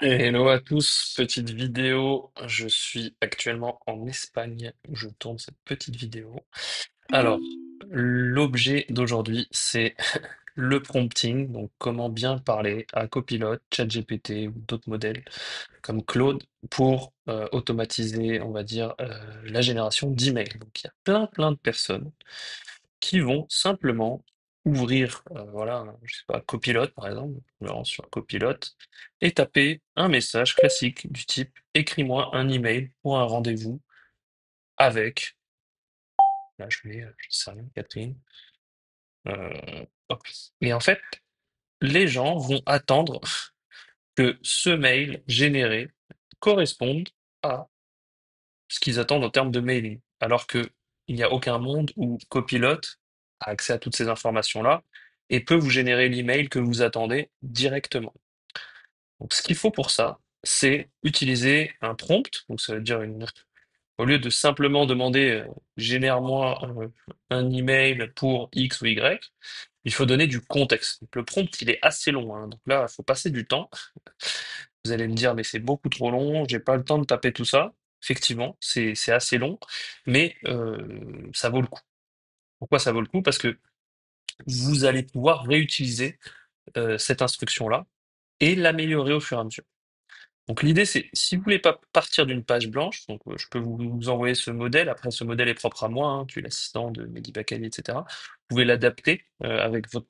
Hello à tous, petite vidéo. Je suis actuellement en Espagne où je tourne cette petite vidéo. Alors, l'objet d'aujourd'hui, c'est le prompting, donc comment bien parler à Copilot, ChatGPT ou d'autres modèles comme Claude pour automatiser, on va dire, la génération d'emails. Donc, il y a plein de personnes qui vont simplement ouvrir, voilà, je sais pas, Copilot par exemple, je me rends sur Copilot, et taper un message classique du type écris-moi un email pour un rendez-vous avec, là je mets, je sais rien, Catherine, hop. Et en fait, les gens vont attendre que ce mail généré corresponde à ce qu'ils attendent en termes de mailing. Alors que il n'y a aucun monde où Copilot a accès à toutes ces informations-là et peut vous générer l'email que vous attendez directement. Donc, ce qu'il faut pour ça, c'est utiliser un prompt. Donc, ça veut dire au lieu de simplement demander génère-moi un email pour X ou Y, il faut donner du contexte. Donc, le prompt, il est assez long, hein. Donc là, il faut passer du temps. Vous allez me dire, mais c'est beaucoup trop long, j'ai pas le temps de taper tout ça. Effectivement, c'est assez long, mais ça vaut le coup. Pourquoi ça vaut le coup? Parce que vous allez pouvoir réutiliser cette instruction-là et l'améliorer au fur et à mesure. Donc l'idée, c'est si vous voulez pas partir d'une page blanche, donc je peux vous envoyer ce modèle. Après, ce modèle est propre à moi, hein, tu es l'assistant de Mehdi Bakali, etc. Vous pouvez l'adapter avec votre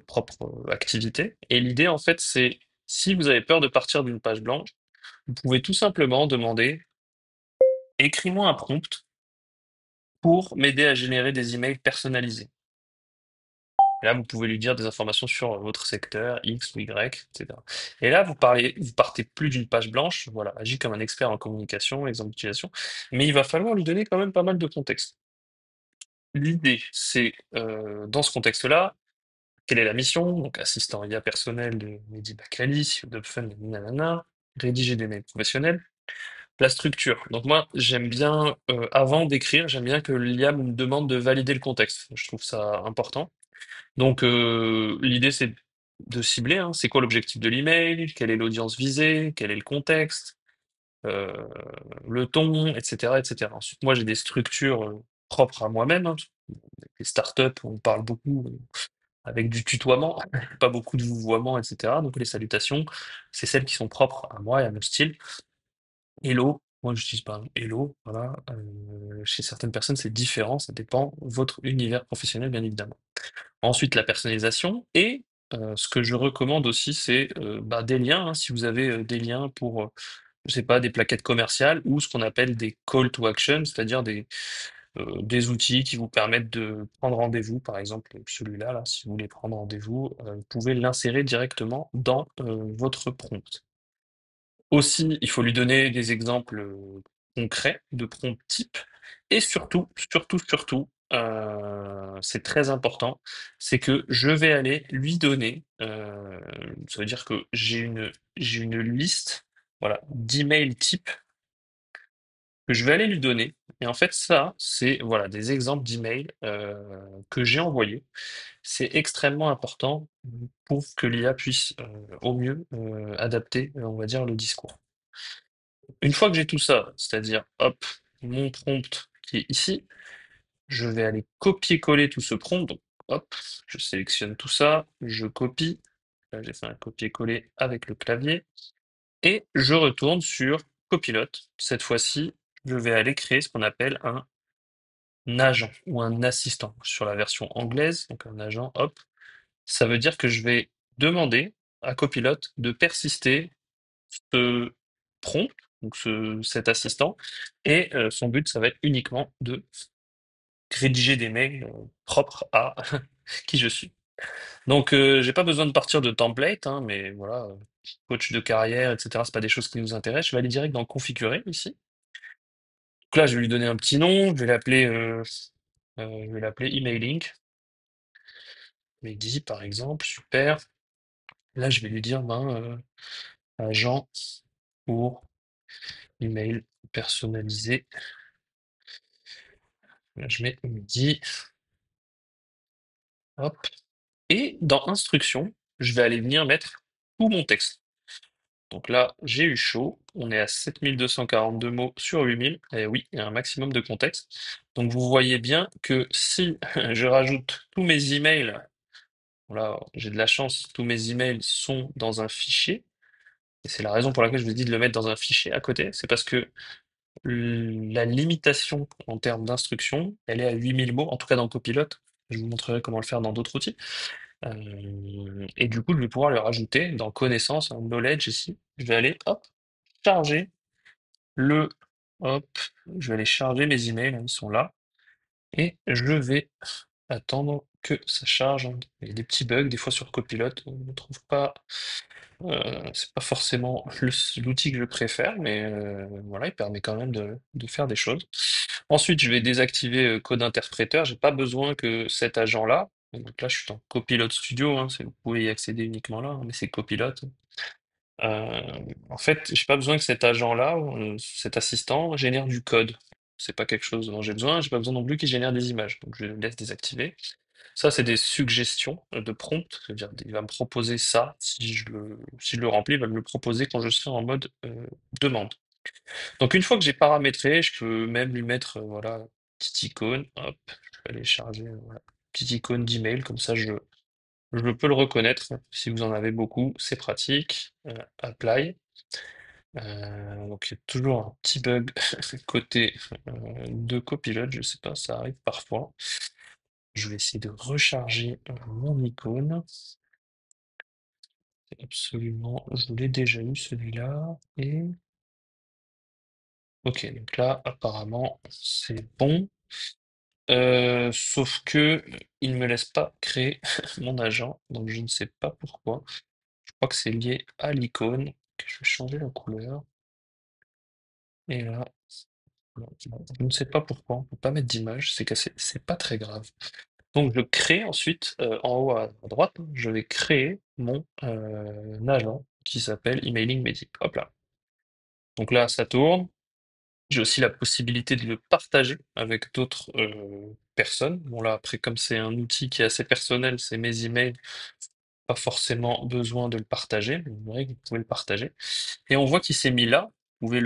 propre activité. Et l'idée, en fait, c'est si vous avez peur de partir d'une page blanche, vous pouvez tout simplement demander écris-moi un prompt pour m'aider à générer des emails personnalisés. Et là, vous pouvez lui dire des informations sur votre secteur, X ou Y, etc. Et là, vous partez plus d'une page blanche, voilà, agit comme un expert en communication, exemple d'utilisation, mais il va falloir lui donner quand même pas mal de contexte. L'idée, c'est, dans ce contexte-là, quelle est la mission? Donc, assistant IA personnel de Mehdi Bakali, CEO d'Upfund, nanana, rédiger des mails professionnels. La structure. Donc moi, j'aime bien, avant d'écrire, j'aime bien que l'IA me demande de valider le contexte. Je trouve ça important. Donc l'idée, c'est de cibler, hein. C'est quoi l'objectif de l'email? Quelle est l'audience visée? Quel est le contexte? Euh, le ton, etc., etc. Ensuite, moi, j'ai des structures propres à moi-même, hein. Les startups, on parle beaucoup avec du tutoiement, pas beaucoup de vouvoiement, etc. Donc les salutations, c'est celles qui sont propres à moi et à mon style. Hello, moi j'utilise pas Hello, voilà. Chez certaines personnes, c'est différent, ça dépend de votre univers professionnel, bien évidemment. Ensuite, la personnalisation et ce que je recommande aussi, c'est bah, des liens, hein. Si vous avez des liens pour, je sais pas, des plaquettes commerciales ou ce qu'on appelle des call to action, c'est-à-dire des outils qui vous permettent de prendre rendez-vous, par exemple celui-là, là, si vous voulez prendre rendez-vous, vous pouvez l'insérer directement dans votre prompt. Aussi, il faut lui donner des exemples concrets de prompt type. Et surtout, c'est très important, c'est que je vais aller lui donner, ça veut dire que j'ai une liste, voilà, d'emails types que je vais aller lui donner. Et en fait, ça, c'est voilà, des exemples d'emails que j'ai envoyés. C'est extrêmement important pour que l'IA puisse au mieux adapter, on va dire, le discours. Une fois que j'ai tout ça, c'est-à-dire, hop, mon prompt qui est ici, je vais aller copier-coller tout ce prompt. Donc, hop, je sélectionne tout ça, je copie. Là, j'ai fait un copier-coller avec le clavier. Et je retourne sur Copilot. Cette fois-ci, je vais aller créer ce qu'on appelle un agent ou un assistant. Sur la version anglaise, donc un agent, hop, ça veut dire que je vais demander à Copilot de persister ce prompt, donc cet assistant, et son but, ça va être uniquement de rédiger des mails propres à qui je suis. Donc, j'ai pas besoin de partir de template, hein, mais voilà, coach de carrière, etc., c'est pas des choses qui nous intéressent. Je vais aller direct dans configurer ici. Donc là, je vais lui donner un petit nom, je vais l'appeler emailing, Mehdi par exemple, super. Là, je vais lui dire, ben, agent pour email personnalisé. Là, je mets Mehdi, hop. Et dans instruction, je vais aller venir mettre tout mon texte. Donc là, j'ai eu chaud. On est à 7242 mots sur 8000. Et oui, il y a un maximum de contexte. Donc vous voyez bien que si je rajoute tous mes emails, voilà, j'ai de la chance, tous mes emails sont dans un fichier. Et c'est la raison pour laquelle je vous ai dit de le mettre dans un fichier à côté. C'est parce que la limitation en termes d'instruction, elle est à 8000 mots, en tout cas dans Copilot. Je vous montrerai comment le faire dans d'autres outils. Et du coup, je vais pouvoir le rajouter dans connaissance, en knowledge ici. Je vais aller, hop, charger le, hop, je vais aller charger mes emails, hein, ils sont là. Et je vais attendre que ça charge, hein. Il y a des petits bugs, des fois sur Copilot, on ne trouve pas, c'est pas forcément l'outil que je préfère, mais voilà, il permet quand même de faire des choses. Ensuite, je vais désactiver code interpréteur. J'ai pas besoin que cet agent-là, donc là je suis dans Copilot Studio, hein, vous pouvez y accéder uniquement là, hein, mais c'est Copilot. En fait, j'ai pas besoin que cet agent-là, cet assistant, génère du code. C'est pas quelque chose dont j'ai besoin. J'ai pas besoin non plus qu'il génère des images. Donc je le laisse désactiver. Ça, c'est des suggestions de prompt. C'est-à-dire, il va me proposer ça. Si je le remplis, il va me le proposer quand je serai en mode demande. Donc une fois que j'ai paramétré, je peux même lui mettre, voilà, petite icône. Hop, je vais aller charger, voilà, petite icône d'email. Comme ça, je peux le reconnaître. Si vous en avez beaucoup, c'est pratique. Apply. Donc il y a toujours un petit bug côté de Copilot, je sais pas, ça arrive parfois. Je vais essayer de recharger mon icône. Absolument, je l'ai déjà eu celui-là. Et ok, donc là apparemment c'est bon. Sauf que il ne me laisse pas créer mon agent, donc je ne sais pas pourquoi. Je crois que c'est lié à l'icône, que je vais changer la couleur. Et là, non, non, je ne sais pas pourquoi, on peut pas mettre d'image, c'est cassé, c'est pas très grave. Donc je crée ensuite, en haut à droite, je vais créer mon agent qui s'appelle Emailing Mehdi. Hop là. Donc là, ça tourne. J'ai aussi la possibilité de le partager avec d'autres personnes. Bon là, après, comme c'est un outil qui est assez personnel, c'est mes emails, pas forcément besoin de le partager, mais vous verrez que vous pouvez le partager. Et on voit qu'il s'est mis là. Vous pouvez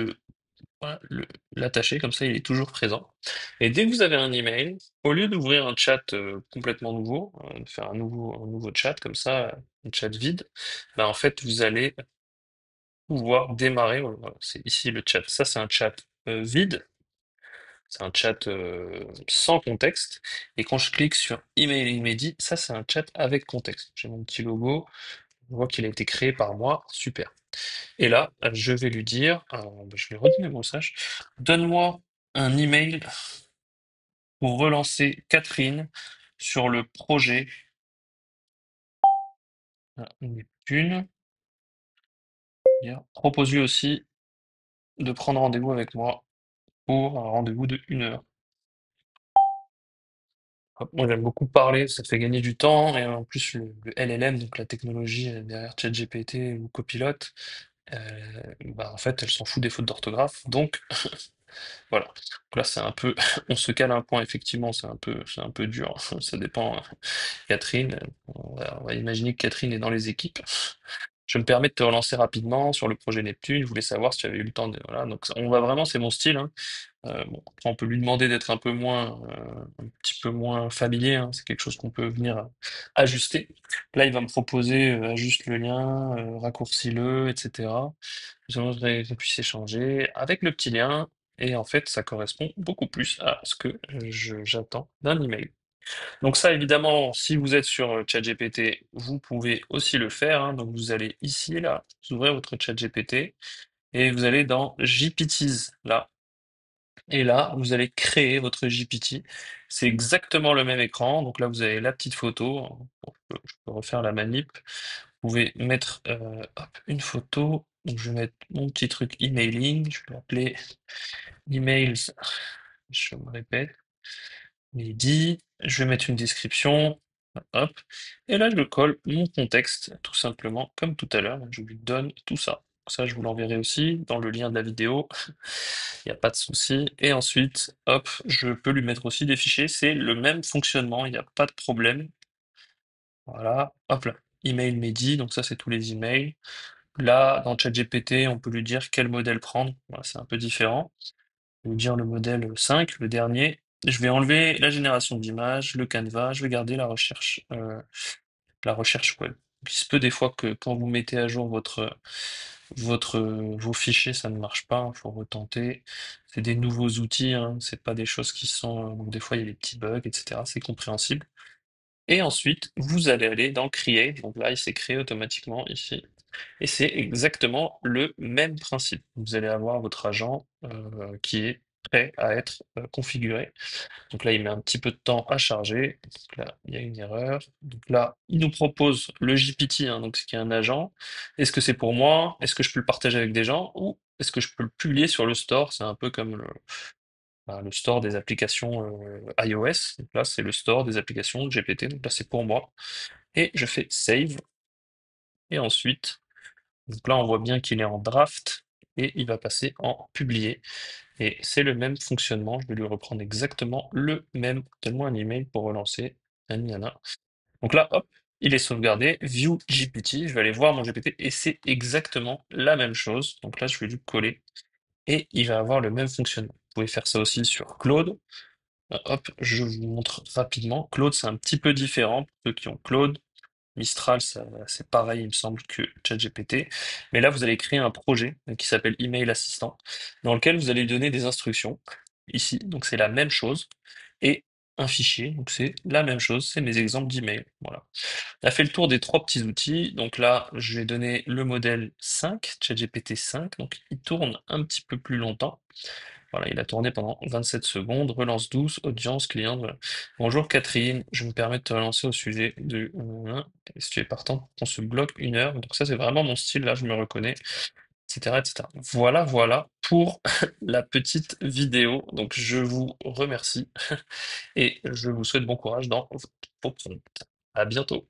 voilà, l'attacher, comme ça il est toujours présent. Et dès que vous avez un email, au lieu d'ouvrir un chat complètement nouveau, de faire un nouveau chat comme ça, un chat vide, bah, en fait vous allez pouvoir démarrer, voilà, c'est ici le chat. Ça c'est un chat vide, c'est un chat sans contexte. Et quand je clique sur Emailing Mehdi, ça c'est un chat avec contexte. J'ai mon petit logo, on voit qu'il a été créé par moi, super. Et là, je vais lui dire, bah, je vais redonner mon message, donne-moi un email pour relancer Catherine sur le projet Neptune. Propose-lui aussi de prendre rendez-vous avec moi pour un rendez-vous de 1 heure. Hop, moi, j'aime beaucoup parler, ça te fait gagner du temps, et en plus, le LLM, donc la technologie derrière ChatGPT ou Copilot, bah, en fait, elle s'en fout des fautes d'orthographe, donc voilà. Donc là, c'est un peu, on se cale un point, effectivement, c'est un peu dur, ça dépend. Catherine, on va imaginer que Catherine est dans les équipes. Je me permets de te relancer rapidement sur le projet Neptune. Je voulais savoir si tu avais eu le temps de. Voilà, donc on va vraiment, c'est mon style, hein. Bon, après, on peut lui demander d'être un petit peu moins familier, hein. C'est quelque chose qu'on peut venir ajuster. Là, il va me proposer ajuste le lien, raccourcis-le, etc. J'aimerais qu'on puisse échanger avec le petit lien. Et en fait, ça correspond beaucoup plus à ce que j'attends d'un email. Donc ça, évidemment, si vous êtes sur ChatGPT, vous pouvez aussi le faire, hein. Donc vous allez ici, là, vous ouvrez votre ChatGPT et vous allez dans GPTs, là. Et là, vous allez créer votre GPT. C'est exactement le même écran. Donc là, vous avez la petite photo. Bon, je peux refaire la manip. Vous pouvez mettre hop, une photo. Donc je vais mettre mon petit truc emailing. Je vais l'appeler emails. Je me répète. Midi, je vais mettre une description, hop, et là je colle mon contexte, tout simplement, comme tout à l'heure, je lui donne tout ça. Ça, je vous l'enverrai aussi dans le lien de la vidéo, il n'y a pas de souci. Et ensuite, hop, je peux lui mettre aussi des fichiers, c'est le même fonctionnement, il n'y a pas de problème. Voilà, hop là, email Mehdi, donc ça c'est tous les emails. Là, dans ChatGPT, on peut lui dire quel modèle prendre. Voilà, c'est un peu différent. Je vais lui dire le modèle 5, le dernier. Je vais enlever la génération d'images, le canevas, je vais garder la recherche web. Il se peut des fois que quand vous mettez à jour vos fichiers, ça ne marche pas, il faut retenter. C'est des nouveaux outils, hein, c'est pas des choses qui sont. Donc des fois, il y a des petits bugs, etc. C'est compréhensible. Et ensuite, vous allez aller dans Create. Donc là, il s'est créé automatiquement ici. Et c'est exactement le même principe. Vous allez avoir votre agent qui est prêt à être configuré. Donc là, il met un petit peu de temps à charger. Donc là, il y a une erreur. Donc là, il nous propose le GPT, hein, donc ce qui est un agent. Est-ce que c'est pour moi? Est-ce que je peux le partager avec des gens? Ou est-ce que je peux le publier sur le store? C'est un peu comme le store des applications iOS. Donc là, c'est le store des applications GPT. Donc là, c'est pour moi. Et je fais Save. Et ensuite, donc là, on voit bien qu'il est en draft et il va passer en publié. Et c'est le même fonctionnement. Je vais lui reprendre exactement le même. Donne-moi un email pour relancer. Nanana. Donc là, hop, il est sauvegardé. View GPT. Je vais aller voir mon GPT et c'est exactement la même chose. Donc là, je vais lui coller et il va avoir le même fonctionnement. Vous pouvez faire ça aussi sur Claude. Hop, je vous montre rapidement. Claude, c'est un petit peu différent pour ceux qui ont Claude. Mistral, c'est pareil, il me semble, que ChatGPT. Mais là, vous allez créer un projet qui s'appelle Email Assistant, dans lequel vous allez lui donner des instructions. Ici, donc c'est la même chose. Et un fichier, donc c'est la même chose, c'est mes exemples d'email. Voilà. On a fait le tour des trois petits outils. Donc là, je vais donner le modèle 5, ChatGPT 5. Donc il tourne un petit peu plus longtemps. Voilà, il a tourné pendant 27 secondes. Relance douce, audience, client. Voilà. Bonjour Catherine, je me permets de te relancer au sujet de. Si tu es partant pour qu'on se bloque 1 heure. Donc ça, c'est vraiment mon style, là, je me reconnais, etc., etc. Voilà, voilà pour la petite vidéo. Donc je vous remercie et je vous souhaite bon courage dans vos prompts. À bientôt.